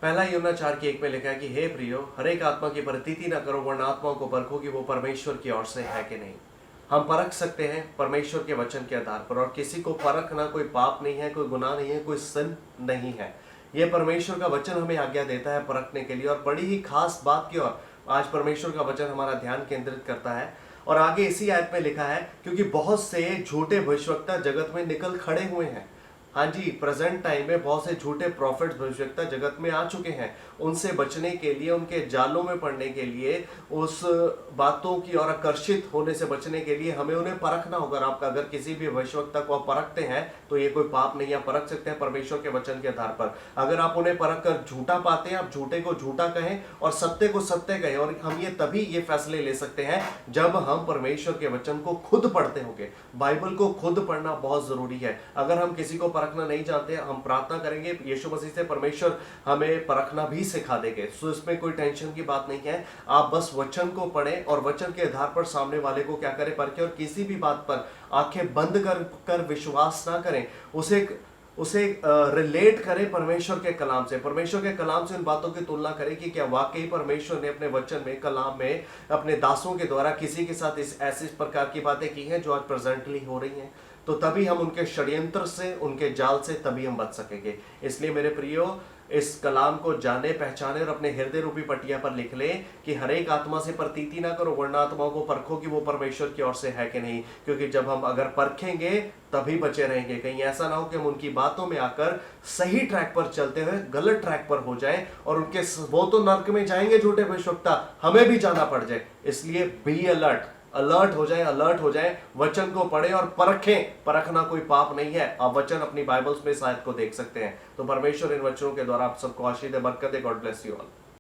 पहला यूहन्ना 4:1 में लिखा है कि हे प्रियो, हर एक आत्मा की प्रतीति न करो, वरना आत्माओं को परखो कि वो परमेश्वर की ओर से है कि नहीं। हम परख सकते हैं परमेश्वर के वचन के आधार पर, और किसी को परखना कोई पाप नहीं है, कोई गुनाह नहीं है, कोई सिन नहीं है। ये परमेश्वर का वचन हमें आज्ञा देता है परखने के लिए। और बड़ी ही खास बात की ओर आज परमेश्वर का वचन हमारा ध्यान केंद्रित करता है। और आगे इसी आयत में लिखा है, क्योंकि बहुत से झूठे भविष्यवक्ता जगत में निकल खड़े हुए हैं। हाँ जी, प्रेजेंट टाइम में बहुत से झूठे प्रॉफिट भविष्यवक्ता जगत में आ चुके हैं। उनसे बचने के लिए, उनके जालों में पड़ने के लिए, उस बातों की ओर आकर्षित होने से बचने के लिए हमें उन्हें परखना होगा। आपका अगर किसी भी भविष्यवक्ता को आप परखते हैं तो ये कोई पाप नहीं, आप परख सकते हैं परमेश्वर के वचन के आधार पर। अगर आप उन्हें परख कर झूठा पाते हैं, आप झूठे को झूठा कहें और सत्य को सत्य कहें। और हम ये तभी ये फैसले ले सकते हैं जब हम परमेश्वर के वचन को खुद पढ़ते होंगे। बाइबल को खुद पढ़ना बहुत जरूरी है। अगर हम किसी को परखना नहीं जानते, हम प्रार्थना करेंगे यीशु मसीह से, परमेश्वर हमें परखना भी सिखा देंगे। सो इसमें कोई टेंशन की बात नहीं है। आप बस वचन को पढ़ें और वचन के आधार पर सामने वाले को क्या करें, परखें। और किसी भी बात पर आंखें बंद कर विश्वास ना करें, उसे रिलेट करें परमेश्वर के कलाम से। परमेश्वर के कलाम से उन बातों की तुलना करें कि क्या वाकई परमेश्वर ने अपने वचन में, कलाम में, अपने दासों के द्वारा किसी के साथ इस ऐसी प्रकार की बातें की हैं जो आज प्रेजेंटली हो रही हैं। तो तभी हम उनके षड्यंत्र से, उनके जाल से तभी हम बच सकेंगे। इसलिए मेरे प्रियो, इस कलाम को जाने, पहचाने और अपने हृदय रूपी पटिया पर लिख ले कि हर एक आत्मा से प्रतीति ना करो, वरना आत्माओं को परखो कि वो परमेश्वर की ओर से है कि नहीं। क्योंकि जब हम अगर परखेंगे तभी बचे रहेंगे। कहीं ऐसा ना हो कि हम उनकी बातों में आकर सही ट्रैक पर चलते हुए गलत ट्रैक पर हो जाएं और उनके वो तो नर्क में जाएंगे झूठे भविष्यवक्ता, हमें भी जाना पड़ जाए। इसलिए बी अलर्ट हो जाए, वचन को पढ़ें और परखें। परखना कोई पाप नहीं है। आप वचन अपनी बाइबल्स में शायद को देख सकते हैं। तो परमेश्वर इन वचनों के द्वारा आप सबको आशीष दे, बरकत दे। God bless you all.